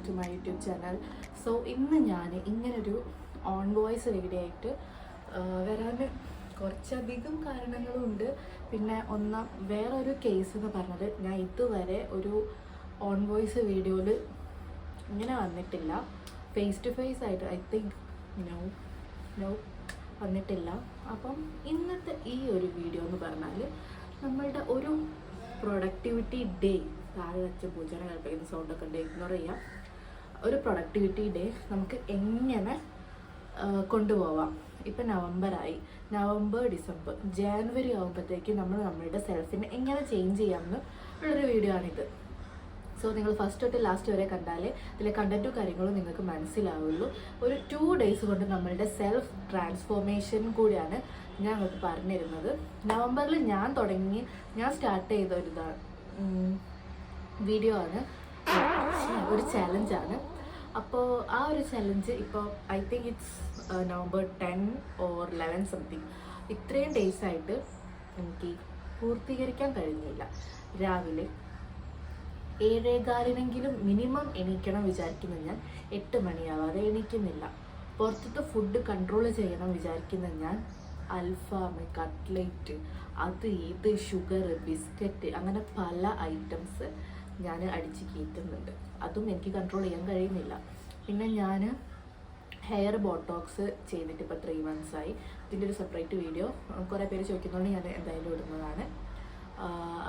To my YouTube channel. So ഇന്ന് ഞാൻ ഇങ്ങനൊരു ഓൺ വോയിസ് വീഡിയോ ആയിട്ട് വരാൻ കുറച്ചധികം കാരണങ്ങളുണ്ട്. പിന്നെ വേറൊരു കേസ് എന്ന് പറഞ്ഞത്, ഞാൻ ഇതുവരെ ഒരു ഓൺ വോയിസ് വീഡിയോയിൽ ഇങ്ങനെ വന്നിട്ടില്ല. ഫേസ് ടു ഫേസ് ആയിട്ട് ഐ തിങ്ക് നോ വന്നിട്ടില്ല. അപ്പം ഇന്നത്തെ ഈ ഒരു വീഡിയോ എന്ന് പറഞ്ഞാൽ നമ്മളുടെ ഒരു പ്രൊഡക്ടിവിറ്റി ഡേ, താഴെ വെച്ച പൂജനെ കളിപ്പിക്കുന്ന സൗണ്ടൊക്കെ ഉണ്ട്, ഇഗ്നോർ ചെയ്യാം. ഒരു പ്രൊഡക്ടിവിറ്റി ഡേ നമുക്ക് എങ്ങനെ കൊണ്ടുപോവാം. ഇപ്പം നവംബർ ഡിസംബർ ജാനുവരി ആകുമ്പോഴത്തേക്ക് നമ്മളുടെ സെൽഫിനെ എങ്ങനെ ചേഞ്ച് ചെയ്യാമെന്ന് ഉള്ളൊരു വീഡിയോ ആണിത്. സോ നിങ്ങൾ ഫസ്റ്റ് തൊട്ട് ലാസ്റ്റ് വരെ കണ്ടാലേ ഇതിലെ കണ്ടൻറ്റും കാര്യങ്ങളും നിങ്ങൾക്ക് മനസ്സിലാവുള്ളൂ. ഒരു 2 days കൊണ്ട് നമ്മളുടെ സെൽഫ് ട്രാൻസ്ഫോർമേഷൻ കൂടിയാണ് ഞാൻ നിങ്ങൾക്ക് പറഞ്ഞിരുന്നത്. നവംബറിൽ ഞാൻ സ്റ്റാർട്ട് ചെയ്ത ഒരു വീഡിയോ ആണ്, ഒരു ചലഞ്ചാണ്. അപ്പോൾ ആ ഒരു ചലഞ്ച് ഇപ്പോൾ I think it's November 10 or 11 something. ഇത്രയും ഡേയ്സായിട്ട് എനിക്ക് പൂർത്തീകരിക്കാൻ കഴിഞ്ഞില്ല. രാവിലെ 7:15 മിനിമം എണീക്കണം വിചാരിക്കുന്ന ഞാൻ 8 മണിയാവാതെ എണീക്കുന്നില്ല. പുറത്തത്തെ ഫുഡ് കൺട്രോൾ ചെയ്യണം വിചാരിക്കുന്ന ഞാൻ അൽഫാം, കട്ട്ലേറ്റ്, ഇത് ഷുഗർ, ബിസ്ക്കറ്റ്, അങ്ങനെ പല ഐറ്റംസ് ഞാൻ അടിച്ച് കയറ്റുന്നുണ്ട്. അതും എനിക്ക് കൺട്രോൾ ചെയ്യാൻ കഴിയുന്നില്ല. പിന്നെ ഞാൻ ഹെയർ ബോട്ടോക്സ് ചെയ്തിട്ട് ഇപ്പോൾ 3 months ആയി. ഇതിൻ്റെ ഒരു സെപ്പറേറ്റ് വീഡിയോ കുറേ പേര് ചോദിക്കുന്നതുകൊണ്ട് ഞാൻ എന്തായാലും ഇടുന്നതാണ്.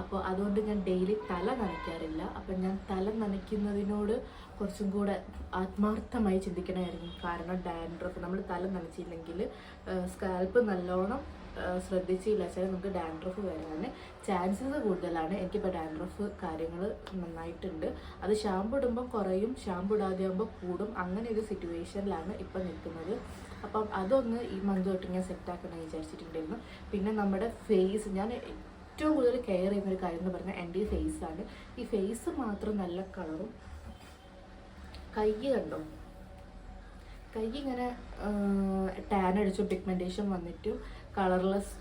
അപ്പോൾ അതുകൊണ്ട് ഞാൻ ഡെയിലി തല നനയ്ക്കാറില്ല. അപ്പം ഞാൻ തല നനയ്ക്കുന്നതിനോട് കുറച്ചും കൂടെ ആത്മാർത്ഥമായി ചിന്തിക്കണമായിരുന്നു. കാരണം ഡാൻഡ്രഫ്, നമ്മൾ തല നനച്ചില്ലെങ്കിൽ സ്കാൽപ്പ് നല്ലോണം ശ്രദ്ധിച്ചില്ല വെച്ചാൽ നമുക്ക് ഡാൻഡ്രഫ് വരാൻ ചാൻസസ് കൂടുതലാണ്. എനിക്കിപ്പോൾ ഡാൻഡ്രഫ് കാര്യങ്ങൾ നന്നായിട്ടുണ്ട്. അത് ഷാമ്പു ഇടുമ്പം കുറയും, ഷാമ്പു ഇടാതെ ആകുമ്പോൾ കൂടും. അങ്ങനെ ഒരു സിറ്റുവേഷനിലാണ് ഇപ്പം നിൽക്കുന്നത്. അപ്പം അതൊന്ന് ഈ മന്ത് തൊട്ട് ഞാൻ സെറ്റാക്കണമെന്ന് വിചാരിച്ചിട്ടുണ്ടായിരുന്നു. പിന്നെ നമ്മുടെ ഫേസ്, ഞാൻ ഏറ്റവും കൂടുതൽ കെയർ ചെയ്യുന്നൊരു കാര്യം എന്ന് പറഞ്ഞാൽ എൻ്റെ ഈ ഫേസാണ്. ഈ ഫേസ് മാത്രം നല്ല കളറും, കൈ കണ്ടോ, കൈ ഇങ്ങനെ ടാൻ അടിച്ചു പിഗ്മെൻറ്റേഷൻ വന്നിട്ടും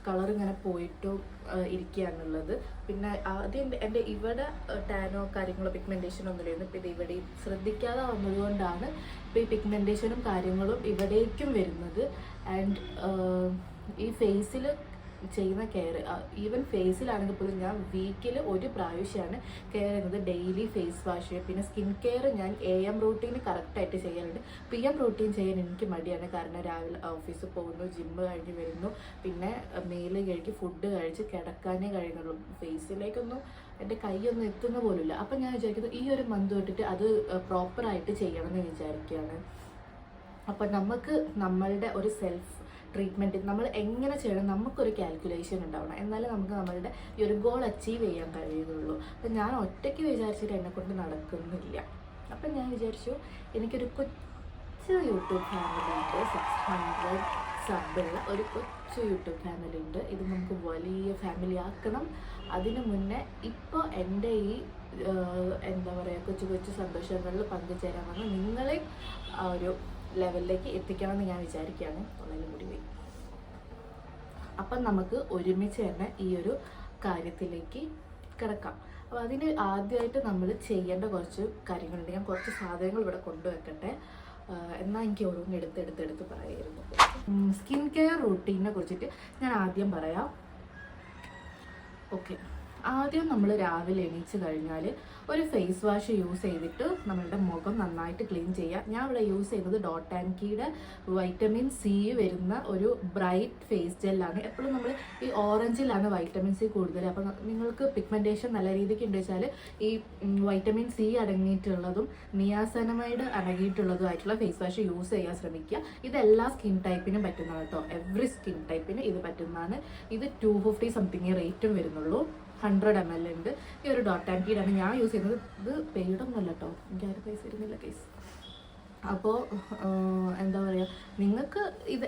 കളർ ഇങ്ങനെ പോയിട്ടും ഇരിക്കുകയാണുള്ളത്. പിന്നെ ആദ്യം എൻ്റെ ഇവിടെ ടാനോ കാര്യങ്ങളോ പിഗ്മെൻറ്റേഷനോ ഒന്നുമില്ലായിരുന്നു. പിന്നെ ഇവിടെ ശ്രദ്ധിക്കാതെ വന്നതുകൊണ്ടാണ് ഇപ്പോൾ ഈ പിഗ്മെൻറ്റേഷനും കാര്യങ്ങളും ഇവിടേക്കും വരുന്നത്. ആൻഡ് ഈ ഫേസിൽ ചെയ്യുന്ന കെയർ, ഈവൻ ഫേസിലാണെങ്കിൽ പോലും ഞാൻ വീക്കിൽ 1 പ്രാവശ്യമാണ് കെയർ ചെയ്യുന്നത്. ഡെയിലി ഫേസ് വാഷ്, പിന്നെ സ്കിൻ കെയർ ഞാൻ AM റൂട്ടീൻ കറക്റ്റായിട്ട് ചെയ്യാറുണ്ട്. PM റൂട്ടീൻ ചെയ്യാൻ എനിക്ക് മടിയാണ്. കാരണം രാവിലെ ഓഫീസിൽ പോകുന്നു, ജിമ്മ് കഴിഞ്ഞ് വരുന്നു, പിന്നെ മേല് കഴുകി ഫുഡ് കഴിച്ച് കിടക്കാനേ കഴിയുന്നുള്ളൂ. ഫേസിലേക്കൊന്നും എൻ്റെ കൈയൊന്നും എത്തുന്ന പോലുമില്ല. അപ്പം ഞാൻ വിചാരിക്കുന്നത് ഈ ഒരു മന്ത് തൊട്ടിട്ട് അത് പ്രോപ്പറായിട്ട് ചെയ്യണമെന്ന് വിചാരിക്കുകയാണ്. അപ്പം നമുക്ക് നമ്മളുടെ ഒരു സെൽഫ് ട്രീറ്റ്മെൻറ്റ് നമ്മൾ എങ്ങനെ ചെയ്യണം, നമുക്കൊരു കാൽക്കുലേഷൻ ഉണ്ടാവണം. എന്നാലേ നമുക്ക് നമ്മളുടെ ഈ ഒരു ഗോൾ അച്ചീവ് ചെയ്യാൻ കഴിയുന്നുള്ളൂ. അപ്പം ഞാൻ ഒറ്റയ്ക്ക് വിചാരിച്ചിട്ട് എന്നെക്കൊണ്ട് നടക്കുന്നില്ല. അപ്പം ഞാൻ വിചാരിച്ചു എനിക്കൊരു കൊച്ചു യൂട്യൂബ് ഫാമിലിയുണ്ട്, 600 സബുള്ള ഒരു കൊച്ചു യൂട്യൂബ് ഫാമിലി ഉണ്ട്. ഇത് നമുക്ക് വലിയ ഫാമിലി ആക്കണം. അതിനു മുന്നേ ഇപ്പോൾ എൻ്റെ ഈ എന്താ പറയുക, കൊച്ചു കൊച്ചു സന്തോഷങ്ങളിൽ പങ്കുചേരാമെന്ന് നിങ്ങളെ ഒരു ലെവലിലേക്ക് എത്തിക്കണമെന്ന് ഞാൻ വിചാരിക്കുകയാണ്. വളരെ മുടിവേ. അപ്പം നമുക്ക് ഒരുമിച്ച് തന്നെ ഈ ഒരു കാര്യത്തിലേക്ക് കിടക്കാം. അപ്പോൾ അതിന് ആദ്യമായിട്ട് നമ്മൾ ചെയ്യേണ്ട കുറച്ച് കാര്യങ്ങളുണ്ട്. ഞാൻ കുറച്ച് സാധനങ്ങൾ ഇവിടെ കൊണ്ടുവെക്കട്ടെ, എന്നാൽ എനിക്ക് ഓരോന്ന് എടുത്ത് പറയായിരുന്നു. സ്കിൻ കെയർ റൂട്ടീനെ കുറിച്ചിട്ട് ഞാൻ ആദ്യം പറയാം. ഓക്കെ, ആദ്യം നമ്മൾ രാവിലെ എണീച്ച് കഴിഞ്ഞാൽ ഒരു ഫേസ് വാഷ് യൂസ് ചെയ്തിട്ട് നമ്മളുടെ മുഖം നന്നായിട്ട് ക്ലീൻ ചെയ്യുക. ഞാൻ ഇവിടെ യൂസ് ചെയ്യുന്നത് ഡോട്ട് ആൻഡ് കീയുടെ വൈറ്റമിൻ സി വരുന്ന ഒരു ബ്രൈറ്റ് ഫേസ് ജെല്ലാണ്. എപ്പോഴും നമ്മൾ ഈ ഓറഞ്ചിലാണ് വൈറ്റമിൻ സി കൂടുതൽ. അപ്പം നിങ്ങൾക്ക് പിഗ്മെൻറ്റേഷൻ നല്ല രീതിക്ക് ഉണ്ട് വെച്ചാൽ ഈ വൈറ്റമിൻ സി അടങ്ങിയിട്ടുള്ളതും നിയാസനമൈഡ് അടങ്ങിയിട്ടുള്ളതുമായിട്ടുള്ള ഫേസ് വാഷ് യൂസ് ചെയ്യാൻ ശ്രമിക്കുക. ഇതെല്ലാ സ്കിൻ ടൈപ്പിനും പറ്റുന്നതാണ് കേട്ടോ. എവറി സ്കിൻ ടൈപ്പിന് ഇത് പറ്റുന്നതാണ്. ഇത് 250 സംതിങ് റേറ്റും വരുന്നുള്ളൂ. 100 ml ഉണ്ട്. ഈ ഒരു ഡോട്ട് ആൻഡ് കീഡാണ് ഞാൻ യൂസ് ചെയ്യുന്നത്. ഇത് പെയ്ഡൊന്നുമല്ല കേട്ടോ, എനിക്ക് ആരും പൈസ തരുന്നില്ല കേസ്. അപ്പോൾ എന്താ പറയുക, നിങ്ങൾക്ക്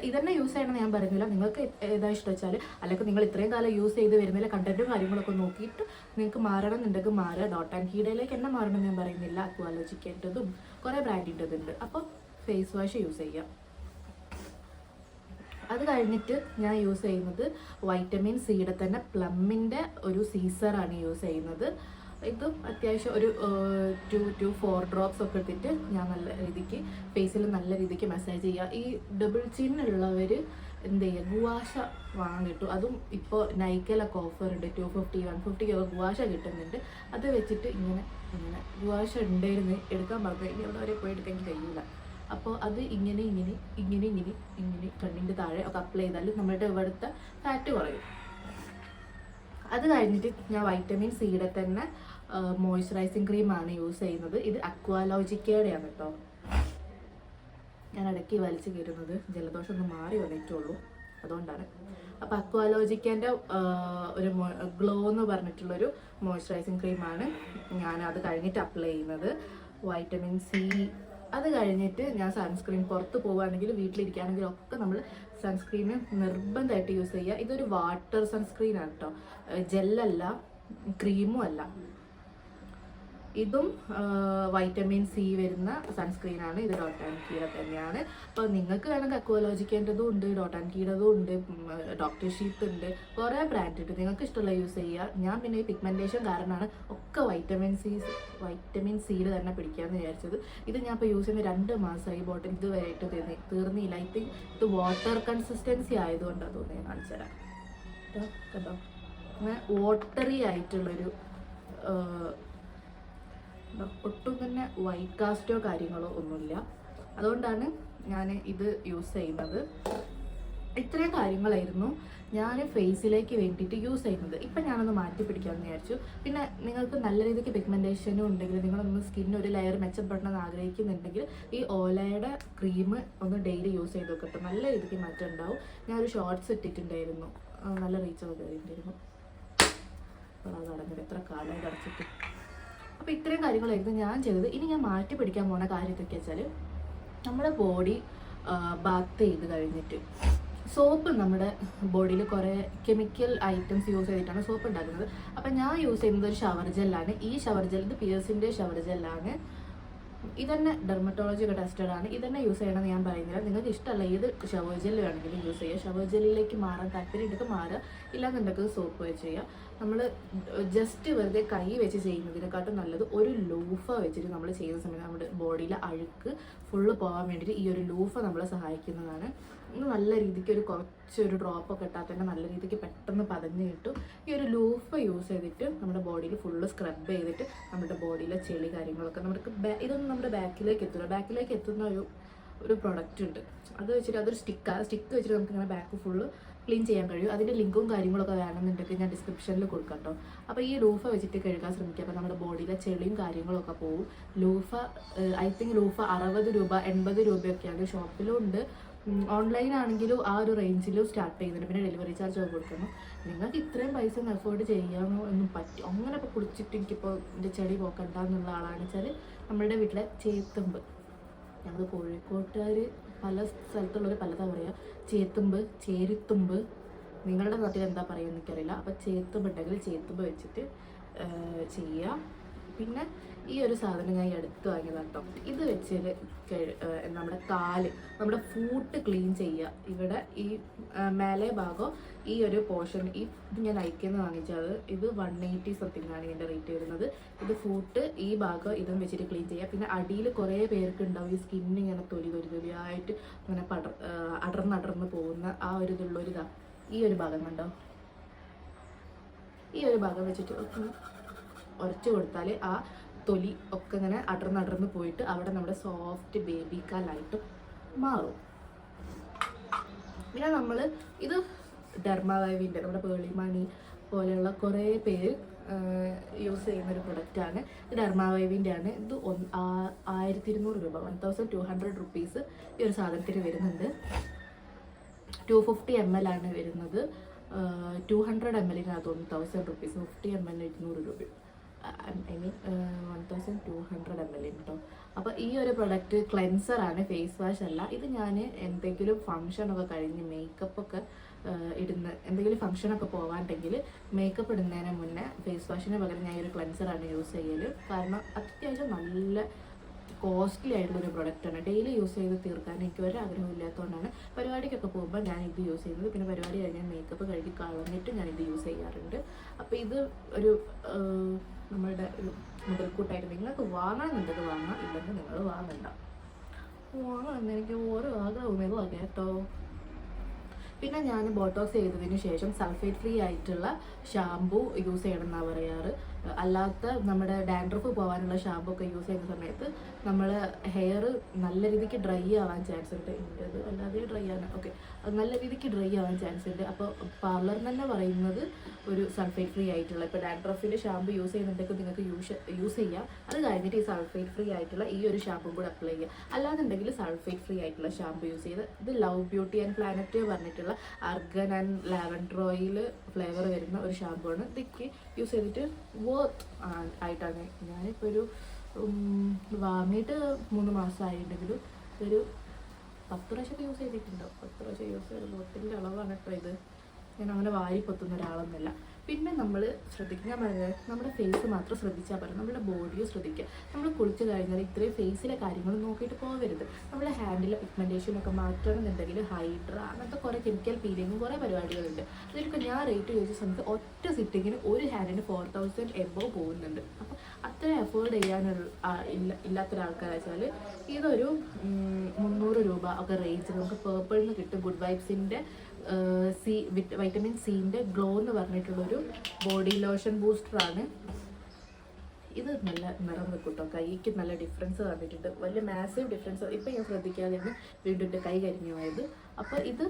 ഇതന്നെ യൂസ് ചെയ്യണമെന്ന് ഞാൻ പറയുന്നില്ല. നിങ്ങൾക്ക് ഏതാ ഇഷ്ടം വെച്ചാൽ, അല്ലെങ്കിൽ നിങ്ങൾ ഇത്രയും കാലം യൂസ് ചെയ്ത് വരുന്നില്ല, കണ്ടൻറ്റും കാര്യങ്ങളൊക്കെ നോക്കിയിട്ട് നിങ്ങൾക്ക് മാറണം എന്നുണ്ടെങ്കിൽ മാറുക. ഡോട്ട് ആൻഡ് കീഡയിലേക്ക് എന്നെ മാറണമെന്ന് ഞാൻ പറയുന്നില്ല. അക്വാലോജിക്കേണ്ടതും കുറേ ബ്രാൻഡിൻ്റെതുണ്ട്. അപ്പോൾ ഫേസ് വാഷ് യൂസ് ചെയ്യാം. അത് കഴിഞ്ഞിട്ട് ഞാൻ യൂസ് ചെയ്യുന്നത് വൈറ്റമിൻ സിയുടെ തന്നെ പ്ലമ്മിൻ്റെ ഒരു സീസറാണ് യൂസ് ചെയ്യുന്നത്. ഇതും അത്യാവശ്യം ഒരു 2 to 4 ഡ്രോപ്സ് ഒക്കെ എടുത്തിട്ട് ഞാൻ നല്ല രീതിക്ക് ഫേസിൽ നല്ല രീതിക്ക് മസാജ് ചെയ്യുക. ഈ ഡബിൾ ചിന്നുള്ളവർ എന്ത് ചെയ്യുക, ഗുവാശ വാങ്ങാൻ കിട്ടും. അതും ഇപ്പോൾ നൈക്കയിലൊക്കെ ഓഫർ ഉണ്ട്, 250 150 ഒക്കെ ഗുവാശ കിട്ടുന്നുണ്ട്. അത് വെച്ചിട്ട് ഇങ്ങനെ ഗുവാശ ഉണ്ടായിരുന്നു എടുക്കാൻ പറഞ്ഞു, ഇനി അവിടെ വരെ പോയി എടുക്കാൻ കഴിയില്ല. അപ്പോൾ അത് ഇങ്ങനെ കണ്ണിൻ്റെ താഴെ ഒക്കെ അപ്ലൈ ചെയ്താൽ നമ്മുടെ ഇവിടുത്തെ ഫാറ്റ് കുറയും. അത് കഴിഞ്ഞിട്ട് ഞാൻ വൈറ്റമിൻ സിയുടെ തന്നെ മോയ്സ്ചറൈസിങ് ക്രീമാണ് യൂസ് ചെയ്യുന്നത്. ഇത് അക്വാലോജിക്കയുടെയാണ് കേട്ടോ. ഞാൻ ഇടയ്ക്ക് വലിച്ചു കയറുന്നത് ജലദോഷം ഒന്ന് മാറി വന്നിട്ടുള്ളൂ, അതുകൊണ്ടാണ്. അപ്പോൾ അക്വാലോജിക്കൻ്റെ ഒരു ഗ്ലോ എന്ന് പറഞ്ഞിട്ടുള്ളൊരു മോയ്സ്ചറൈസിങ് ക്രീമാണ് ഞാൻ അത് കഴിഞ്ഞിട്ട് അപ്ലൈ ചെയ്യുന്നത്. Vitamin C. അത് കഴിഞ്ഞിട്ട് ഞാൻ സൺസ്ക്രീൻ, പുറത്ത് പോവുകയാണെങ്കിലും വീട്ടിലിരിക്കുകയാണെങ്കിലും ഒക്കെ നമ്മൾ സൺസ്ക്രീന് നിർബന്ധമായിട്ട് യൂസ് ചെയ്യുക. ഇതൊരു വാട്ടർ സൺസ്ക്രീനാണ് കേട്ടോ, ജെല്ലല്ല, ക്രീമും അല്ല. ഇതും വൈറ്റമിൻ സി വരുന്ന സൺസ്ക്രീനാണ്. ഇത് ഡോട്ട് ആൻഡ് കീയുടെ തന്നെയാണ്. അപ്പോൾ നിങ്ങൾക്ക് വേണമെങ്കിൽ അക്വാലോജിക്കേണ്ടതും ഉണ്ട്, ഡോട്ട് ആൻഡ് കീയുടേതും ഉണ്ട്, ഡോക്ടർ ഷീത്ത് ഉണ്ട്, കുറേ ബ്രാൻഡ് ഉണ്ട്. നിങ്ങൾക്ക് ഇഷ്ടമുള്ള യൂസ് ചെയ്യുക. ഞാൻ പിന്നെ ഈ പിഗ്മെൻറ്റേഷൻ കാരണമാണ് ഒക്കെ വൈറ്റമിൻ സിയിൽ തന്നെ പിടിക്കാമെന്ന് വിചാരിച്ചത്. ഇത് ഞാൻ ഇപ്പോൾ യൂസ് ചെയ്യുന്ന 2 മാസമായി. ബോട്ടിൽ ഇതുവരെയായിട്ട് തീർന്നില്ല. ഐ തിങ്ക് ഇത് വാട്ടർ കൺസിസ്റ്റൻസി ആയതുകൊണ്ടാണ് തോന്നുന്നത്. ഞാൻ കാണിച്ചു തരാം കേട്ടോ. അങ്ങനെ വാട്ടറി ആയിട്ടുള്ളൊരു ഒട്ടും തന്നെ വൈറ്റ് കാസ്റ്റോ കാര്യങ്ങളോ ഒന്നുമില്ല. അതുകൊണ്ടാണ് ഞാൻ ഇത് യൂസ് ചെയ്യുന്നത്. ഇത്രയും കാര്യങ്ങളായിരുന്നു ഞാൻ ഫേസിലേക്ക് വേണ്ടിയിട്ട് യൂസ് ചെയ്യുന്നത്. ഇപ്പം ഞാനൊന്ന് മാറ്റി പിടിക്കാമെന്ന് വിചാരിച്ചു. പിന്നെ നിങ്ങൾക്ക് നല്ല രീതിക്ക് പിഗ്മെൻറ്റേഷനും ഉണ്ടെങ്കിൽ, നിങ്ങളൊന്ന് സ്കിന്നിന് ഒരു ലെയർ മെച്ചപ്പെടണമെന്ന് ആഗ്രഹിക്കുന്നുണ്ടെങ്കിൽ ഈ ഓലയുടെ ക്രീം ഒന്ന് ഡെയിലി യൂസ് ചെയ്ത് നോക്കട്ടെ, നല്ല രീതിക്ക് മാറ്റം ഉണ്ടാവും. ഞാനൊരു ഷോർട്ട്സ് ഇട്ടിട്ടുണ്ടായിരുന്നു, നല്ല റീച്ചൊക്കെ കയറിയിട്ടുണ്ടായിരുന്നു. അപ്പോൾ അത് അടങ്ങുന്നത് എത്ര കാലമായിട്ട് അടച്ചിട്ട്. അപ്പോൾ ഇത്രയും കാര്യങ്ങളായിരുന്നു ഞാൻ ചെയ്തത്. ഇനി ഞാൻ മാറ്റി പിടിക്കാൻ പോണ കാര്യം എന്തൊക്കെയാ വെച്ചാൽ, നമ്മുടെ ബോഡി ബാത്ത് ചെയ്ത് കഴിഞ്ഞിട്ട് സോപ്പ്, നമ്മുടെ ബോഡിയിൽ കുറേ കെമിക്കൽ ഐറ്റംസ് യൂസ് ചെയ്തിട്ടാണ് സോപ്പ് ഉണ്ടാക്കുന്നത്. അപ്പം ഞാൻ യൂസ് ചെയ്യുന്നത് ഒരു ഷവർ ജെല്ലാണ്. ഈ ഷവർ ജെൽ, ഇത് പിയേഴ്സിൻ്റെ ഷവർ ജെല്ലാണ്. ഇതന്നെ ഡെർമറ്റോളജി ഒക്കെ ടെസ്റ്റഡ് ആണ്. ഇതന്നെ യൂസ് ചെയ്യണമെന്ന് ഞാൻ പറയുന്നില്ല. നിങ്ങൾക്ക് ഇഷ്ടമല്ല ഏത് ഷവർ ജെല്ല് വേണമെങ്കിലും യൂസ് ചെയ്യുക. ഷവർ ജെല്ലിലേക്ക് മാറാൻ താല്പര്യമുണ്ടെങ്കിൽ മാറുക, ഇല്ലാന്നുണ്ടെങ്കിൽ സോപ്പ് വെച്ച് ചെയ്യുക. നമ്മൾ ജസ്റ്റ് വെറുതെ കൈ വെച്ച് ചെയ്യുന്നതിനെക്കാട്ടും നല്ലത് ഒരു ലൂഫ വെച്ചിട്ട് നമ്മൾ ചെയ്യുന്ന സമയത്ത് നമ്മുടെ ബോഡിയിലെ അഴുക്ക് ഫുള്ള് പോകാൻ വേണ്ടിയിട്ട് ഈ ഒരു ലൂഫ നമ്മളെ സഹായിക്കുന്നതാണ്. നല്ല രീതിക്ക് കുറച്ചൊരു ഡ്രോപ്പൊക്കെ ഇട്ടാൽ തന്നെ നല്ല രീതിക്ക് പെട്ടെന്ന് പതഞ്ഞ് കിട്ടും. ഈ ഒരു ലൂഫ യൂസ് ചെയ്തിട്ട് നമ്മുടെ ബോഡിയിൽ ഫുള്ള് സ്ക്രബ് ചെയ്തിട്ട് നമ്മുടെ ബോഡിയിലെ ചെളി കാര്യങ്ങളൊക്കെ നമുക്ക് ഇതൊന്നും നമ്മുടെ ബാക്കിലേക്ക് എത്തില്ല. ബാക്കിലേക്ക് എത്തുന്ന ഒരു പ്രൊഡക്റ്റ് ഉണ്ട്, അത് വെച്ചിട്ട് അതൊരു സ്റ്റിക്ക് വെച്ചിട്ട് നമുക്ക് ഇങ്ങനെ ബാക്ക് ഫുള്ള് ക്ലീൻ ചെയ്യാൻ കഴിയും. അതിൻ്റെ ലിങ്കും കാര്യങ്ങളൊക്കെ വേണമെന്നുണ്ടെങ്കിൽ ഞാൻ ഡിസ്ക്രിപ്ഷനിൽ കൊടുക്കാം കേട്ടോ. അപ്പോൾ ഈ ലൂഫ വെച്ചിട്ട് കഴുകാൻ ശ്രമിക്കുക. അപ്പോൾ നമ്മുടെ ബോഡിയിലെ ചെളിയും കാര്യങ്ങളൊക്കെ പോകും. ലൂഫ ഐ തിങ്ക് ലൂഫ 60 രൂപ 80 രൂപയൊക്കെയാണ്. ഷോപ്പിലും ഉണ്ട്, ഓൺലൈനാണെങ്കിലും ആ ഒരു റേഞ്ചിലും സ്റ്റാർട്ട് ചെയ്യുന്നുണ്ട്. പിന്നെ ഡെലിവറി ചാർജ് ഒക്കെ കൊടുക്കണം. നിങ്ങൾക്ക് ഇത്രയും പൈസ ഒന്ന് അഫോർഡ് ചെയ്യാമോ എന്നും പറ്റും. അങ്ങനെ ഇപ്പോൾ കുടിച്ചിട്ട് എനിക്കിപ്പോൾ എൻ്റെ ചെടി പോക്കണ്ട എന്നുള്ള ആളാണെന്ന് വെച്ചാൽ നമ്മളുടെ വീട്ടിലെ ചേത്തുമ്പ്, ഞങ്ങൾ കോഴിക്കോട്ടുകാർ പല സ്ഥലത്തുള്ളവർ പലതാ പറയുക, ചേത്തുമ്പ്, ചേരിത്തുമ്പ്, നിങ്ങളുടെ നാട്ടിൽ എന്താ പറയുക എനിക്കറിയില്ല. അപ്പോൾ ചേത്തുമ്പ് ഉണ്ടെങ്കിൽ ചേത്തുമ്പ് വെച്ചിട്ട് ചെയ്യുക. പിന്നെ ഈ ഒരു സാധനം ഞാൻ ഈ അടുത്ത് വാങ്ങിയതാണ് കേട്ടോ. ഇത് വെച്ചാൽ നമ്മുടെ കാല്, നമ്മുടെ ഫൂട്ട് ക്ലീൻ ചെയ്യുക. ഇവിടെ ഈ മേലെ ഭാഗം ഈ ഒരു പോർഷൻ, ഇത് ഞാൻ നൈക്കിന്ന് വാങ്ങിച്ചത്. ഇത് 180 സംതിങ് ആണ് ഇതിൻ്റെ റേറ്റ് വരുന്നത്. ഇത് ഫൂട്ട് ഈ ഭാഗം ഇതും വെച്ചിട്ട് ക്ലീൻ ചെയ്യുക. പിന്നെ അടിയിൽ കുറേ പേർക്ക് ഉണ്ടാവും ഈ സ്കിന്നിങ്ങനെ ഇങ്ങനെ തൊലിയായിട്ട് അങ്ങനെ അടർന്ന് പോകുന്ന ആ ഒരു ഇതുള്ളൊരിതാ. ഈ ഒരു ഭാഗം കണ്ടോ, ഈ ഒരു ഭാഗം വെച്ചിട്ട് ഉരച്ചു കൊടുത്താൽ ആ തൊലി ഒക്കെ ഇങ്ങനെ അടർന്ന് പോയിട്ട് അവിടെ നമ്മുടെ സോഫ്റ്റ് ബേബി കാലായിട്ട് മാറും. പിന്നെ നമ്മൾ ഇത് ഡെർമാവൈവിൻ്റെ, നമ്മുടെ പേളിമാണി പോലെയുള്ള കുറേ പേര് യൂസ് ചെയ്യുന്നൊരു പ്രൊഡക്റ്റാണ്. ഇത് ഡെർമാവൈവിൻ്റെ ആണ്. ഇത് 1200 രൂപ, 1200 റുപ്പീസ് ഈ ഒരു സാധനത്തിന് വരുന്നുണ്ട്. 250 ml ആണ് വരുന്നത്. 200 ml-ന് തോന്നുന്നു 1000 റുപ്പീസ്, 50 ml-ന് 200 രൂപ, ഐ മീൻ 1200 ml കേട്ടോ. അപ്പോൾ ഈ ഒരു പ്രൊഡക്റ്റ് ക്ലെൻസറാണ്, ഫേസ് വാഷ് അല്ല. ഇത് ഞാൻ എന്തെങ്കിലും ഫങ്ഷനൊക്കെ കഴിഞ്ഞ് മേക്കപ്പൊക്കെ എന്തെങ്കിലും ഫങ്ഷനൊക്കെ പോകാണ്ടെങ്കിൽ മേക്കപ്പ് ഇടുന്നതിന് മുന്നേ ഫേസ് വാഷിന് പകരം ഞാൻ ഒരു ക്ലെൻസറാണ് യൂസ് ചെയ്യൽ. കാരണം അത്യാവശ്യം നല്ല കോസ്റ്റ്ലി ആയിട്ടുള്ളൊരു പ്രൊഡക്റ്റാണ്. ഡെയിലി യൂസ് ചെയ്ത് തീർക്കാൻ എനിക്ക് ഒരു ആഗ്രഹം ഇല്ലാത്തതുകൊണ്ടാണ് പരിപാടിക്കൊക്കെ പോകുമ്പോൾ ഞാൻ ഇത് യൂസ് ചെയ്യുന്നത്. പിന്നെ പരിപാടി കഴിഞ്ഞാൽ മേക്കപ്പ് കഴുകി കളഞ്ഞിട്ട് ഞാൻ ഇത് യൂസ് ചെയ്യാറുണ്ട്. അപ്പോൾ ഇത് ഒരു നമ്മളുടെ ഒരു മുതൽക്കൂട്ടായിട്ട് നിങ്ങൾക്ക് വാങ്ങണമെന്നുണ്ടത് വാങ്ങാം, ഇല്ലെങ്കിൽ നിങ്ങൾ വാങ്ങണ്ട. വാങ്ങണമെന്ന് എനിക്ക് ഓരോ ആഗ്രഹമില്ല കേട്ടോ. പിന്നെ ഞാൻ ബോട്ടോക്സ് ചെയ്തതിന് ശേഷം സൾഫേറ്റ് ഫ്രീ ആയിട്ടുള്ള ഷാമ്പു യൂസ് ചെയ്യണം എന്നാണ് പറയാറ്. അല്ലാത്ത നമ്മുടെ ഡാൻഡ്രഫ് പോകാനുള്ള ഷാമ്പു ഒക്കെ യൂസ് ചെയ്യുന്ന സമയത്ത് നമ്മൾ ഹെയർ നല്ല രീതിക്ക് ഡ്രൈ ആവാൻ ചാൻസ് ഉണ്ട്. ഇത് അല്ലാതെ ഡ്രൈ ആണ്, ഓക്കെ, നല്ല രീതിക്ക് ഡ്രൈ ആവാൻ ചാൻസ് ഉണ്ട്. അപ്പോൾ പാർലർ തന്നെ പറയുന്നത് ഒരു സൾഫേറ്റ് ഫ്രീ ആയിട്ടുള്ള, ഇപ്പോൾ ഡാൻഡ്രഫിൻ്റെ ഷാമ്പു യൂസ് ചെയ്യുന്നുണ്ടെങ്കിൽ നിങ്ങൾക്ക് യൂസ് ചെയ്യാം. അത് കഴിഞ്ഞിട്ട് ഈ സൾഫേറ്റ് ഫ്രീ ആയിട്ടുള്ള ഈ ഒരു ഷാമ്പും കൂടെ അപ്ലൈ ചെയ്യുക. അല്ലാന്നുണ്ടെങ്കിൽ സൾഫേറ്റ് ഫ്രീ ആയിട്ടുള്ള ഷാമ്പു യൂസ് ചെയ്ത്, ഇത് ലവ് ബ്യൂട്ടി ആൻഡ് പ്ലാനറ്റ് പറഞ്ഞിട്ടുള്ള argan and lavender oil flavour വരുന്ന ഒരു ഷാമ്പു ആണ്. ഇതൊക്കെ യൂസ് ചെയ്തിട്ട് വർത്ത് ആയിട്ടാണ്. ഞാനിപ്പോൾ ഒരു വാങ്ങിയിട്ട് 3 മാസമായിട്ടുണ്ടെങ്കിലും ഒരു 10 പ്രാവശ്യമൊക്കെ യൂസ് ചെയ്തിട്ടുണ്ടോ. 10 പ്രാവശ്യം യൂസ് ചെയ്ത ബോട്ടിൻ്റെ അളവാണ് കേട്ടോ ഇത്. ഞാൻ അങ്ങനെ വാരി പൊത്തുന്ന ഒരാളൊന്നുമല്ല. പിന്നെ നമ്മൾ ശ്രദ്ധിക്കുക, ഞാൻ പറഞ്ഞത് നമ്മുടെ ഫേസ് മാത്രം ശ്രദ്ധിച്ചാൽ പറയും, നമ്മുടെ ബോഡിയും ശ്രദ്ധിക്കുക. നമ്മൾ കുളിച്ച് കഴിഞ്ഞാൽ ഇത്രയും ഫേസിലെ കാര്യങ്ങൾ നോക്കിയിട്ട് പോകരുത്. നമ്മുടെ ഹാൻഡിലെ പിഗ്മെൻറ്റേഷനൊക്കെ മാറ്റണമെന്നുണ്ടെങ്കിൽ ഹൈഡ്ര അങ്ങനത്തെ കുറേ കെമിക്കൽ പീലിങ്ങും കുറേ പരിപാടികളുണ്ട്. അതിലൊക്കെ ഞാൻ റേറ്റ് ചോദിച്ച സമയത്ത് ഒറ്റ സിറ്റിങ്ങിന് ഒരു ഹാൻഡിന് 4000 എബോവ് പോകുന്നുണ്ട്. അപ്പോൾ അത്ര അഫോർഡ് ചെയ്യാനുള്ള ഇല്ലാത്തൊരാൾക്കാരെന്ന് വെച്ചാൽ ഇതൊരു 300 രൂപ ഒക്കെ റേഞ്ച് നമുക്ക് പേർപ്പിളിൽ നിന്ന് കിട്ടും. ഗുഡ് വൈബ്സിൻ്റെ വൈറ്റമിൻ സിൻ്റെ ഗ്ലോ എന്ന് പറഞ്ഞിട്ടുള്ളൊരു ബോഡി ലോഷൻ ബൂസ്റ്ററാണ്. ഇത് നല്ല നിറം വെക്കും കേട്ടോ. കൈക്ക് നല്ല ഡിഫറൻസ് വന്നിട്ടുണ്ട്, വലിയ മാസീവ് ഡിഫറൻസ്. ഇപ്പം ഞാൻ ശ്രദ്ധിക്കാതെയാണ് വീണ്ടും എൻ്റെ കൈ കരിഞ്ഞു പോയത്. അപ്പോൾ ഇത്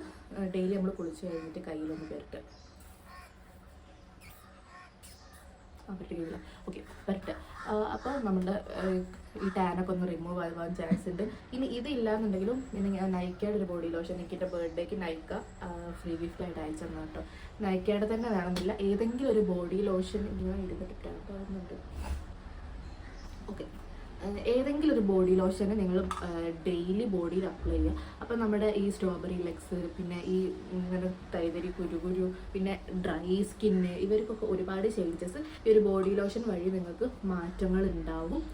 ഡെയിലി നമ്മൾ കുളിച്ച് കഴിഞ്ഞിട്ട് കയ്യിലൊന്ന് പുരട്ടുക. പറ്റില്ല, ഓക്കെ, പരട്ടെ. അപ്പോൾ നമ്മുടെ ഈ ടാനൊക്കെ ഒന്ന് റിമൂവ് ആകാൻ ചാൻസ് ഉണ്ട്. ഇനി ഇതില്ലാന്നുണ്ടെങ്കിലും പിന്നെ ഞാൻ നൈക്കയുടെ ഒരു ബോഡി ലോഷൻ എനിക്കിൻ്റെ ബർത്ത്ഡേക്ക് നൈക്ക ഫ്രീ ഗിഫ്റ്റായിട്ട് അയച്ചു തന്നു കേട്ടോ. നൈക്കയുടെ തന്നെ വേണമെന്നില്ല, ഏതെങ്കിലും ഒരു ബോഡി ലോഷൻ ഇങ്ങനെ ഇരുന്നിട്ട് ടാനുണ്ട്. ഓക്കെ, ഏതെങ്കിലും ഒരു ബോഡി ലോഷന് നിങ്ങൾ ഡെയിലി ബോഡിയിൽ അപ്ലൈ ചെയ്യുക. അപ്പോൾ നമ്മുടെ ഈ സ്ട്രോബെറി ലെഗ്സ്, പിന്നെ ഈ ഇങ്ങനെ തൈതരി കുരു, പിന്നെ ഡ്രൈ സ്കിന്ന്, ഇവർക്കൊക്കെ ഒരുപാട് ചേഞ്ചസ് ഈ ഒരു ബോഡി ലോഷൻ വഴി നിങ്ങൾക്ക് മാറ്റങ്ങൾ ഉണ്ടാവും.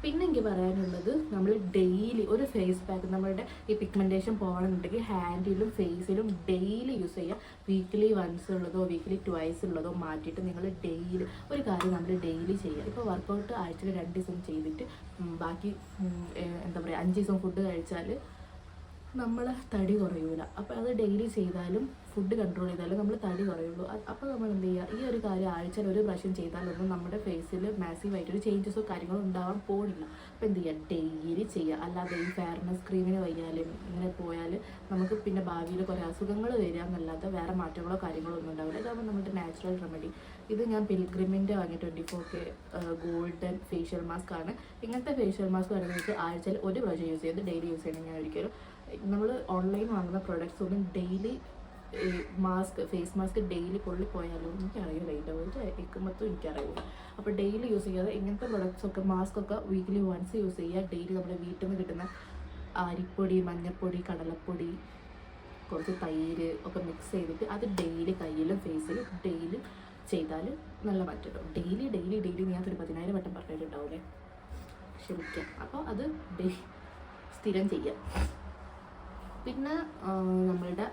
പിന്നെ എനിക്ക് പറയാനുള്ളത്, നമ്മൾ ഡെയിലി ഒരു ഫേസ് പാക്ക്, നമ്മളുടെ ഈ പിഗ്മെൻറ്റേഷൻ പോകണമെന്നുണ്ടെങ്കിൽ ഹാൻഡിലും ഫേസിലും ഡെയിലി യൂസ് ചെയ്യുക. വീക്ക്ലി വൺസ് ഉള്ളതോ വീക്ക്ലി ട്വൈസ് ഉള്ളതോ മാറ്റിയിട്ട് നിങ്ങൾ ഡെയിലി ഒരു കാര്യം നമ്മൾ ഡെയിലി ചെയ്യുക. ഇപ്പോൾ വർക്കൗട്ട് ആഴ്ചയിൽ 2 ദിവസം ചെയ്തിട്ട് ബാക്കി എന്താ പറയുക 5 ദിവസം ഫുഡ് കഴിച്ചാൽ നമ്മൾ തടി കുറയൂല. അപ്പോൾ അത് ഡെയിലി ചെയ്താലും ഫുഡ് കൺട്രോൾ ചെയ്താലും നമ്മൾ തടി കുറയുള്ളൂ. അപ്പോൾ നമ്മൾ എന്ത് ചെയ്യുക, ഈ ഒരു കാര്യം ആഴ്ചയിൽ ഒരു പ്രാവശ്യം ചെയ്താലൊന്നും നമ്മുടെ ഫേസിൽ മാസീവായിട്ടൊരു ചേഞ്ചസോ കാര്യങ്ങളോ ഉണ്ടാവാൻ പോകില്ല. അപ്പോൾ എന്ത് ചെയ്യുക, ഡെയിലി ചെയ്യുക. അല്ലാതെ ഈ ഫെയർനെസ് ക്രീമിന് വയ്യാലും ഇങ്ങനെ പോയാൽ നമുക്ക് പിന്നെ ഭാവിയിൽ കുറേ അസുഖങ്ങൾ വരിക എന്നല്ലാതെ വേറെ മാറ്റങ്ങളോ കാര്യങ്ങളോ ഒന്നും ഉണ്ടാവില്ല. ഇതാകുമ്പോൾ നമ്മുടെ നാച്ചുറൽ റെമഡി. ഇത് ഞാൻ പിൽഗ്രിമിൻ്റെ വാങ്ങിയ 24K ഗോൾഡൻ ഫേഷ്യൽ മാസ്ക് ആണ്. ഇങ്ങനത്തെ ഫേഷ്യൽ മാസ്ക് വരുന്നത് ആഴ്ചയിൽ ഒരു പ്രാവശ്യം യൂസ് ചെയ്ത് ഡെയിലി യൂസ് ചെയ്യണം. ഞാൻ ഒരിക്കലും നമ്മൾ ഓൺലൈൻ വാങ്ങുന്ന പ്രൊഡക്ട്സ് ഒന്നും ഡെയിലി ഫേസ് മാസ്ക് ഡെയിലി പൊള്ളിപ്പോയാലും എനിക്കറിയില്ല, ഇതിൻ്റെ എക്കുമ്പത്തും എനിക്കറിയില്ല. അപ്പോൾ ഡെയിലി യൂസ് ചെയ്യാതെ ഇങ്ങനത്തെ പ്രൊഡക്ട്സൊക്കെ മാസ്കൊക്കെ വീക്ക്ലി വൺസ് യൂസ് ചെയ്യുക. ഡെയിലി നമ്മുടെ വീട്ടിൽ നിന്ന് കിട്ടുന്ന അരിപ്പൊടി, മഞ്ഞൾപ്പൊടി, കടലപ്പൊടി, കുറച്ച് തൈര് ഒക്കെ മിക്സ് ചെയ്തിട്ട് അത് ഡെയിലി കയ്യിലും ഫേസിലും ഡെയിലി ചെയ്താൽ നല്ല മാറ്റം കിട്ടും. ഡെയിലി ഞാനൊരു 10,000 വട്ടം പറഞ്ഞിട്ടുണ്ടാവില്ലേ, ക്ഷമിക്കാം. അപ്പോൾ അത് സ്ഥിരം ചെയ്യാം. പിന്നെ നമ്മളുടെ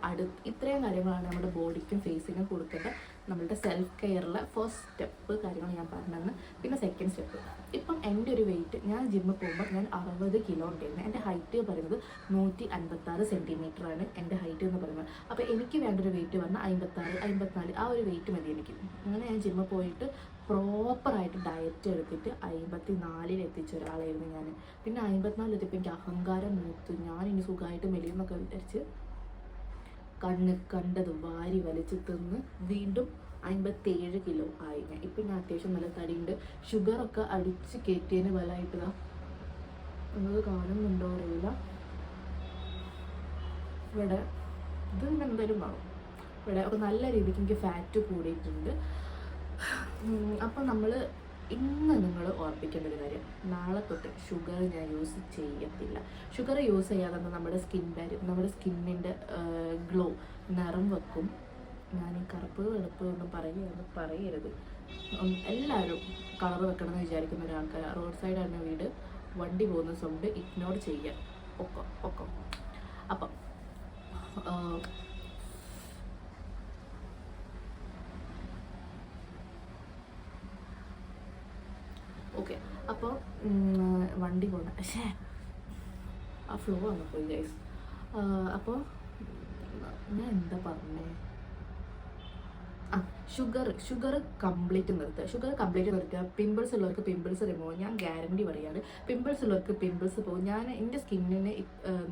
ഇത്രയും കാര്യങ്ങളാണ് നമ്മുടെ ബോഡിക്കും ഫേസിനും കൊടുക്കേണ്ട നമ്മളുടെ സെൽഫ് കെയറിലെ ഫസ്റ്റ് സ്റ്റെപ്പ് കാര്യങ്ങൾ ഞാൻ പറഞ്ഞതെന്ന്. പിന്നെ സെക്കൻഡ് സ്റ്റെപ്പ്, ഇപ്പം എൻ്റെ ഒരു വെയിറ്റ്, ഞാൻ ജിമ്മിൽ പോകുമ്പോൾ ഞാൻ 60 കിലോ ഉണ്ടായിരുന്നു. എൻ്റെ ഹൈറ്റ് പറയുന്നത് 156 സെൻറ്റിമീറ്ററാണ് എൻ്റെ ഹൈറ്റ് എന്ന് പറയുന്നത്. അപ്പോൾ എനിക്ക് വേണ്ടൊരു വെയിറ്റ് പറഞ്ഞാൽ 56, 54 ആ ഒരു വെയിറ്റ് മതി എനിക്ക്. അങ്ങനെ ഞാൻ ജിമ്മിൽ പോയിട്ട് പ്രോപ്പറായിട്ട് ഡയറ്റ് എടുത്തിട്ട് 54 എത്തിച്ച ഒരാളായിരുന്നു ഞാൻ. പിന്നെ 54 എത്തിയപ്പോൾ എനിക്ക് അഹങ്കാരം മൂത്ത് ഞാൻ ഇനി സുഖമായിട്ട് മെലിയെന്നൊക്കെ വിചാരിച്ച് കണ്ടത് വാരി വലിച്ച് തിന്ന് വീണ്ടും 57 കിലോ ആയി ഞാൻ. ഇപ്പം ഞാൻ അത്യാവശ്യം നല്ല തടിയുണ്ട്. ഷുഗറൊക്കെ അടിച്ച് കയറ്റിയതിന് ബലമായിട്ടതാ നിങ്ങൾക്ക് കാണുന്നുണ്ടോ അറിയില്ല, ഇവിടെ ഇത് എന്തായാലും കാണും. ഇവിടെ ഒക്കെ നല്ല രീതിക്ക് എനിക്ക് ഫാറ്റ് കൂടിയിട്ടുണ്ട്. അപ്പോൾ നമ്മൾ ഇന്ന് നിങ്ങൾ ഓർപ്പിക്കേണ്ട ഒരു കാര്യം, നാളെ തൊട്ട് ഷുഗർ ഞാൻ യൂസ് ചെയ്യത്തില്ല. ഷുഗർ യൂസ് ചെയ്യാതെ നമ്മുടെ സ്കിന്നിൻ്റെ ഗ്ലോ, നിറം വെക്കും. ഞാൻ ഈ കറുപ്പ് വെളുപ്പ് ഒന്നും പറയരുത്. എല്ലാവരും കളർ വെക്കണമെന്ന് വിചാരിക്കുന്ന ഒരാൾക്കാർ, റോഡ് സൈഡാണ് വീട്, വണ്ടി പോകുന്ന സൗണ്ട് ഇഗ്നോർ ചെയ്യുക. ഒക്കം. അപ്പം ഓക്കെ, അപ്പോൾ വണ്ടി പോകണ്ട, പക്ഷേ ആ ഫ്ലോ ആണ് പോയി ഗൈസ്. അപ്പോൾ ഞാൻ എന്താ പറഞ്ഞേ, ഷുഗർ കംപ്ലീറ്റ് നിർത്തുക. പിമ്പിൾസ് ഉള്ളവർക്ക് പിമ്പിൾസ് റിമൂവ്. ഞാൻ ഗ്യാരണ്ടി പറയാണ്, പിമ്പിൾസ് ഉള്ളവർക്ക് പിമ്പിൾസ് പോകും. എൻ്റെ സ്കിന്നിന്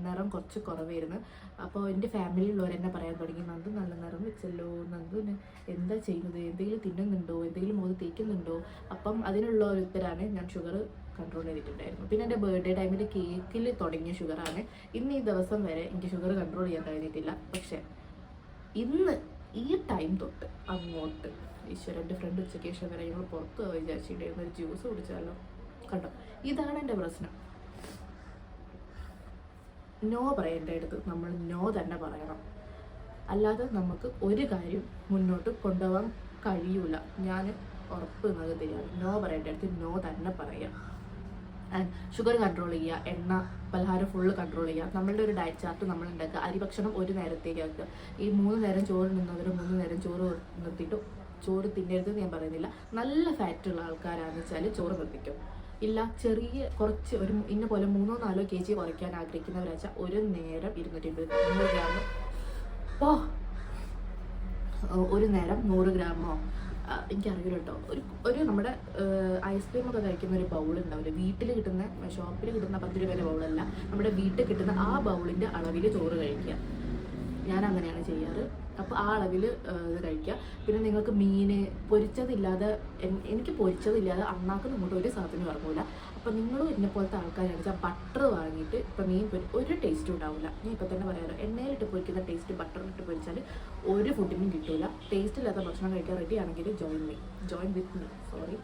നിറം കുറച്ച് കുറവായിരുന്നു. അപ്പോൾ എൻ്റെ ഫാമിലിയിലുള്ളവർ എന്നെ പറയാൻ തുടങ്ങി, നന്ദു നല്ല നിറം വെച്ചല്ലോ, നന്ദുവിന് എന്താ ചെയ്യുന്നത്, എന്തെങ്കിലും തിന്നുന്നുണ്ടോ, എന്തെങ്കിലും മുഖത്ത് തേക്കുന്നുണ്ടോ. അപ്പം അതിനുള്ള ഒരു ഉത്തരമാണ് ഞാൻ ഷുഗർ കൺട്രോൾ ചെയ്തിട്ടുണ്ടായിരുന്നു. പിന്നെ എൻ്റെ ബർത്ത്ഡേ ടൈമിൽ കേക്കിൽ തുടങ്ങിയ ഷുഗറാണ്. ഇന്ന് ഈ ദിവസം വരെ എനിക്ക് ഷുഗർ കൺട്രോൾ ചെയ്യാൻ കഴിഞ്ഞിട്ടില്ല. പക്ഷേ ഇന്ന് ഈ ടൈം തൊട്ട് അങ്ങോട്ട് ഈശ്വരൻ്റെ ഫ്രണ്ട് ഉച്ചയ്ക്ക് ശേഷം വരെ ഞങ്ങൾ പുറത്ത് വിചാരിച്ചിട്ടുണ്ടായിരുന്നു ഒരു ജ്യൂസ് കുടിച്ചാലോ. കണ്ടോ, ഇതാണ് എൻ്റെ പ്രശ്നം. നോ പറയേണ്ടടുത്ത് നമ്മൾ നോ തന്നെ പറയണം. അല്ലാതെ നമുക്ക് ഒരു കാര്യം മുന്നോട്ട് കൊണ്ടുപോകാൻ കഴിയൂല. ഞാൻ ഉറപ്പ് നിങ്ങൾക്ക് തരികയാണ്, നോ പറയേണ്ടടുത്ത് നോ തന്നെ പറയാം. ആൻഡ് ഷുഗർ കൺട്രോൾ ചെയ്യുക, എണ്ണ പലഹാരം ഫുള്ള് കൺട്രോൾ ചെയ്യുക. നമ്മളുടെ ഒരു ഡയറ്റ് ചാർട്ട് നമ്മൾ ഉണ്ടാക്കുക. അരിഭക്ഷണം ഒരു നേരത്തേക്ക് ആക്കുക. ഈ 3 നേരം ചോറ് നിന്നവർ 3 നേരം ചോറ് നിർത്തിയിട്ട് ചോറ് തിന്നരുതെന്ന് ഞാൻ പറയുന്നില്ല. നല്ല ഫാറ്റുള്ള ആൾക്കാരാണെന്ന് വെച്ചാൽ ചോറ് നിർത്തിക്കും. ഇല്ല, ചെറിയ കുറച്ച് ഒരു ഇന്ന പോലെ 3-4 kg കുറയ്ക്കാൻ ആഗ്രഹിക്കുന്നവരാച്ചാൽ ഒരു നേരം 250 ഗ്രാമോ ഒരു നേരം 100 ഗ്രാമോ എനിക്കറിയില്ല കേട്ടോ. ഒരു നമ്മുടെ ഐസ്ക്രീമൊക്കെ കഴിക്കുന്ന ഒരു ബൗൾ ഉണ്ടാവില്ല, വീട്ടിൽ കിട്ടുന്ന ഷോപ്പിൽ കിട്ടുന്ന 10 രൂപയുടെ ബൗളല്ല, നമ്മുടെ വീട്ടിൽ കിട്ടുന്ന ആ ബൗളിൻ്റെ അളവിൽ ചോറ് കഴിക്കുക. ഞാൻ അങ്ങനെയാണ് ചെയ്യാറ്. അപ്പോൾ ആ അളവിൽ ഇത് കഴിക്കുക. പിന്നെ നിങ്ങൾക്ക് മീൻ പൊരിച്ചതില്ലാതെ, എനിക്ക് പൊരിച്ചതില്ലാതെ അണ്ണാക്കുന്ന അങ്ങോട്ട് ഒരു സാധനം ഇറങ്ങൂല. അപ്പോൾ നിങ്ങളും എന്നെ പോലത്തെ ആൾക്കാരാണെന്ന് വെച്ചാൽ ബട്ടർ വാങ്ങിയിട്ട് ഇപ്പോൾ മീൻ ഒരു ടേസ്റ്റും ഉണ്ടാവില്ല. ഞാൻ ഇപ്പോൾ തന്നെ പറയാമല്ലോ, എണ്ണയിലിട്ട് പൊരിക്കുന്ന ടേസ്റ്റ് ബട്ടറിലിട്ട് പൊരിച്ചാൽ ഒരു ഫുഡിനും കിട്ടില്ല. ടേസ്റ്റ് ഇല്ലാത്ത ഭക്ഷണം കഴിക്കാൻ റെഡി ആണെങ്കിൽ ജോയിൻ വിത്ത് മീ സോറി.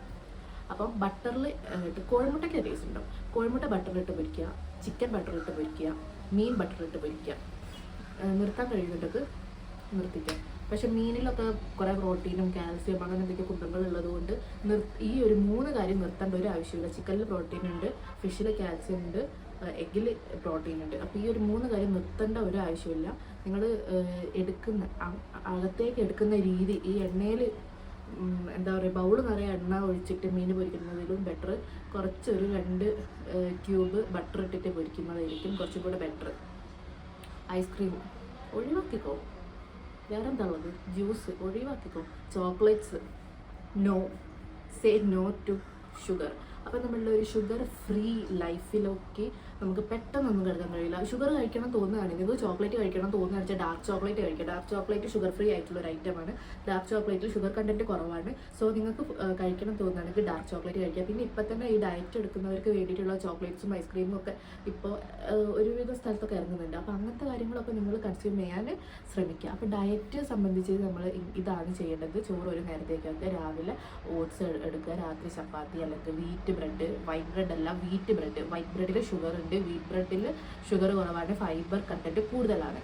അപ്പം ബട്ടറിൽ ഇട്ട് കോഴിമുട്ടയ്ക്ക് ടേസ്റ്റ് ഉണ്ടാവും. കോഴിമുട്ട ബട്ടറിലിട്ട് പൊരിക്കുക, ചിക്കൻ ബട്ടറിലിട്ട് പൊരിക്കുക, മീൻ ബട്ടറിലിട്ട് പൊരിക്കുക. നിർത്താൻ കഴിയുന്നുണ്ടെങ്കിൽ നിർത്തിക്കാം. പക്ഷെ മീനിലൊക്കെ കുറേ പ്രോട്ടീനും കാൽസ്യം അങ്ങനെ എന്തൊക്കെ കുന്തങ്ങൾ ഉള്ളതുകൊണ്ട് ഈ ഒരു 3 കാര്യം നിർത്തേണ്ട ഒരു ആവശ്യമില്ല. ചിക്കനിൽ പ്രോട്ടീൻ ഉണ്ട്, ഫിഷിൽ കാൽസ്യം ഉണ്ട്, എഗ്ഗിൽ പ്രോട്ടീൻ ഉണ്ട്. അപ്പോൾ ഈ ഒരു 3 കാര്യം നിർത്തേണ്ട ഒരു ആവശ്യമില്ല. നിങ്ങൾ അകത്തേക്ക് എടുക്കുന്ന രീതി, ഈ എണ്ണയിൽ എന്താ പറയുക, ബൗൾ നിറയെ എണ്ണ ഒഴിച്ചിട്ട് മീൻ പൊരിക്കുന്നതിലും ബെറ്റർ കുറച്ചൊരു 2 ക്യൂബ് ബട്ടർ ഇട്ടിട്ട് പൊരിക്കുന്നതായിരിക്കും കുറച്ചും കൂടെ ബെറ്റർ. ഐസ്ക്രീം ഒഴിവാക്കിക്കോ, വേറെന്താ ഉള്ളത്, ജ്യൂസ് ഒഴിവാക്കിക്കോ, chocolates no, say no to sugar. അപ്പം നമ്മളുടെ ഒരു ഷുഗർ ഫ്രീ ലൈഫിലൊക്കെ നമുക്ക് പെട്ടെന്നൊന്നും കിടക്കാൻ കഴിയില്ല. ഷുഗർ കഴിക്കണം തോന്നുകയാണെങ്കിൽ, നിങ്ങൾക്ക് ചോക്ലേറ്റ് കഴിക്കണം തോന്നുകയാണെന്ന് വെച്ചാൽ ഡാർക്ക് ചോക്ലേറ്റ് കഴിക്കുക. ഡാർക്ക് ചോക്ലേറ്റ് ഷുഗർ ഫ്രീ ആയിട്ടുള്ള ഒരു ഐറ്റമാണ്. ഡാർക്ക് ചോക്ലേറ്റിൽ ഷുഗർ കണ്ടൻറ്റ് കുറവാണ്. സോ നിങ്ങൾക്ക് കഴിക്കണം തോന്നുകയാണെങ്കിൽ ഡാർക്ക് ചോക്ലേറ്റ് കഴിക്കുക. പിന്നെ ഇപ്പം തന്നെ ഈ ഡയറ്റ് എടുക്കുന്നവർക്ക് വേണ്ടിയിട്ടുള്ള ചോക്ലേറ്റ്സും ഐസ്ക്രീമും ഒക്കെ ഇപ്പോൾ ഒരുവിധ സ്ഥലത്തൊക്കെ ഇറങ്ങുന്നുണ്ട്. അപ്പോൾ അങ്ങനത്തെ കാര്യങ്ങളൊക്കെ നിങ്ങൾ കൺസ്യൂം ചെയ്യാൻ ശ്രമിക്കുക. അപ്പോൾ ഡയറ്റ് സംബന്ധിച്ച് നമ്മൾ ഇതാണ് ചെയ്യേണ്ടത്. ചോറ് ഒരു നേരത്തേക്ക് ആക്കുക, രാവിലെ ഓട്സ് എടുക്കുക, രാത്രി ചപ്പാത്തി അല്ലെങ്കിൽ വീറ്റ് ബ്രെഡ്, വൈറ്റ് ബ്രെഡ് അല്ല വീറ്റ് ബ്രെഡ്. വൈറ്റ് ബ്രെഡിൽ ഷുഗർ ഉണ്ട്, വീറ്റ് ബ്രെഡിൽ ഷുഗർ കുറവാണ്, ഫൈബർ കണ്ടൻറ്റ് കൂടുതലാണ്.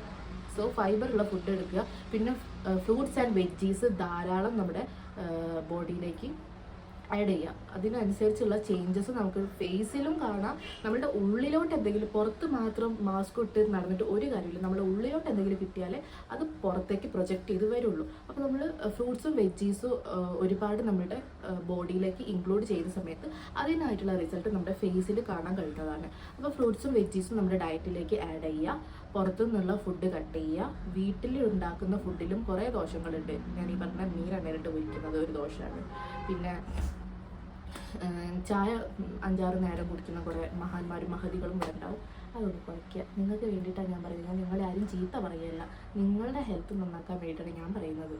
സോ ഫൈബർ ഉള്ള ഫുഡ് എടുക്കുക. പിന്നെ ഫ്രൂട്ട്സ് ആൻഡ് വെജീസ് ധാരാളം നമ്മുടെ ബോഡിയിലേക്ക് ആഡ് ചെയ്യുക. അതിനനുസരിച്ചുള്ള ചേഞ്ചസ് നമുക്ക് ഫേസിലും കാണാം. നമ്മുടെ ഉള്ളിലോട്ട് എന്തെങ്കിലും, പുറത്ത് മാത്രം മാസ്ക് ഇട്ട് നടന്നിട്ട് ഒരു കാര്യമില്ല. നമ്മുടെ ഉള്ളിലോട്ട് എന്തെങ്കിലും കിട്ടിയാലേ അത് പുറത്തേക്ക് പ്രൊജക്റ്റ് ചെയ്ത് വരുള്ളൂ. അപ്പോൾ നമ്മൾ ഫ്രൂട്ട്സും വെജീസും ഒരുപാട് നമ്മുടെ ബോഡിയിലേക്ക് ഇൻക്ലൂഡ് ചെയ്യുന്ന സമയത്ത് അതിനായിട്ടുള്ള റിസൾട്ട് നമ്മുടെ ഫേസിൽ കാണാൻ കഴിയുന്നതാണ്. അപ്പോൾ ഫ്രൂട്ട്സും വെജീസും നമ്മുടെ ഡയറ്റിലേക്ക് ആഡ് ചെയ്യുക. പുറത്തുനിന്നുള്ള ഫുഡ് കട്ട് ചെയ്യുക. വീട്ടിൽ ഉണ്ടാക്കുന്ന ഫുഡിലും കുറേ ദോഷങ്ങളുണ്ട്. ഞാൻ ഈ പറഞ്ഞ മീനെണ്ണയിലിട്ട് പൊരിക്കുന്നത് ഒരു ദോഷമാണ്. പിന്നെ ചായ 5-6 നേരം കുടിക്കുന്ന കുറേ മഹാന്മാരും മഹതികളും ഇവിടെ ഉണ്ടാവും. അതൊന്ന് കുറയ്ക്കുക. നിങ്ങൾക്ക് വേണ്ടിയിട്ടാണ് ഞാൻ പറയുന്നത്. നിങ്ങളെ ആരും ചീത്ത പറയുകയല്ല, നിങ്ങളുടെ ഹെൽത്ത് നന്നാക്കാൻ വേണ്ടിയിട്ടാണ് ഞാൻ പറയുന്നത്.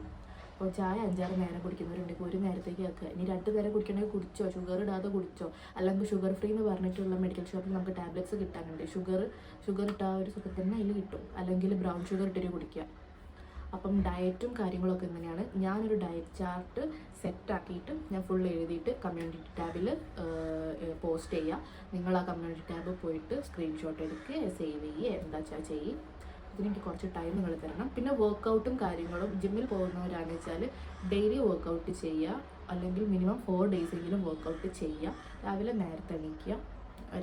അപ്പോൾ ചായ 5-6 നേരം കുടിക്കുന്നവരുണ്ടെങ്കിൽ ഒരു നേരത്തേക്ക് ആക്കുക. ഇനി 2 നേരം കുടിക്കണമെങ്കിൽ കുടിച്ചോ, ഷുഗർ ഇടാതെ കുടിച്ചോ. അല്ലെങ്കിൽ ഷുഗർ ഫ്രീ എന്ന് പറഞ്ഞിട്ടുള്ള മെഡിക്കൽ ഷോപ്പിൽ നമുക്ക് ടാബ്ലറ്റ്സ് കിട്ടാനുണ്ട്. ഷുഗർ ഇട്ട ഒരു സുഖം തന്നെ അതിൽ കിട്ടും. അല്ലെങ്കിൽ ബ്രൗൺ ഷുഗർ ഇട്ടിട്ട് കുടിക്കുക. അപ്പം ഡയറ്റും കാര്യങ്ങളൊക്കെ എങ്ങനെയാണ്, ഞാനൊരു ഡയറ്റ് ചാർട്ട് സെറ്റാക്കിയിട്ട് ഞാൻ ഫുൾ എഴുതിയിട്ട് കമ്മ്യൂണിറ്റി ടാബിൽ പോസ്റ്റ് ചെയ്യുക. നിങ്ങൾ ആ കമ്മ്യൂണിറ്റി ടാബ് പോയിട്ട് സ്ക്രീൻഷോട്ട് എടുക്കുക, സേവ് ചെയ്യുക, എന്താ വെച്ചാൽ ചെയ്യും. ഇതിനെനിക്ക് കുറച്ച് ടൈം നിങ്ങൾ തരണം. പിന്നെ വർക്കൗട്ടും കാര്യങ്ങളും ജിമ്മിൽ പോകുന്നവരാണെന്ന് വെച്ചാൽ ഡെയിലി വർക്കൗട്ട് ചെയ്യുക, അല്ലെങ്കിൽ മിനിമം 4 days എങ്കിലും വർക്കൗട്ട് ചെയ്യുക. രാവിലെ നേരത്തെ എണീക്കുക,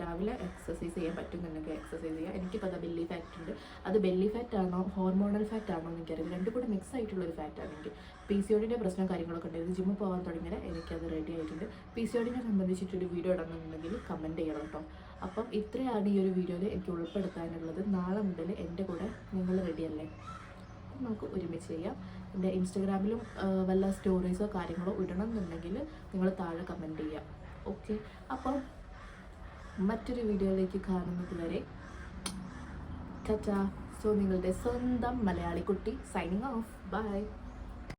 രാവിലെ എക്സസൈസ് ചെയ്യാൻ പറ്റുന്നുണ്ടെങ്കിൽ എക്സസൈസ് ചെയ്യുക. എനിക്കിപ്പോൾ അത് ബെല്ലി ഫാറ്റ് ഉണ്ട്. അത് ബെല്ലി ഫാറ്റ് ആണോ ഹോർമോണൽ ഫാറ്റ് ആണോ എന്ന് എനിക്കറിയില്ല. രണ്ടും കൂടെ മിക്സ് ആയിട്ടുള്ളൊരു ഫാറ്റാണ് എനിക്ക്. PCOD പ്രശ്നം കാര്യങ്ങളൊക്കെ ഉണ്ടായിരുന്നു. ജിമ്മിൽ പോകാൻ തുടങ്ങിയാൽ എനിക്കത് റെഡി ആയിട്ടുണ്ട്. PCOD സംബന്ധിച്ചിട്ടൊരു വീഡിയോ ഇടണമെന്നുണ്ടെങ്കിൽ കമൻറ്റ് ചെയ്യണം കേട്ടോ. അപ്പം ഇത്രയാണ് ഈ ഒരു വീഡിയോയിൽ എനിക്ക് ഉൾപ്പെടുത്താനുള്ളത്. നാളെ മുതൽ എൻ്റെ കൂടെ നിങ്ങൾ റെഡിയല്ലേ? നമുക്ക് ഒരുമിച്ച് ചെയ്യാം. എൻ്റെ ഇൻസ്റ്റഗ്രാമിലും വല്ല സ്റ്റോറീസോ കാര്യങ്ങളോ ഇടണം എന്നുണ്ടെങ്കിൽ നിങ്ങൾ താഴെ കമൻറ്റ് ചെയ്യാം. ഓക്കെ, അപ്പം മറ്റൊരു വീഡിയോയിലേക്ക് കാണുന്നത് വരെ ടാറ്റാ. സോ നിങ്ങളുടെ സ്വന്തം മലയാളി കുട്ടി സൈനിങ് ഓഫ്. ബൈ.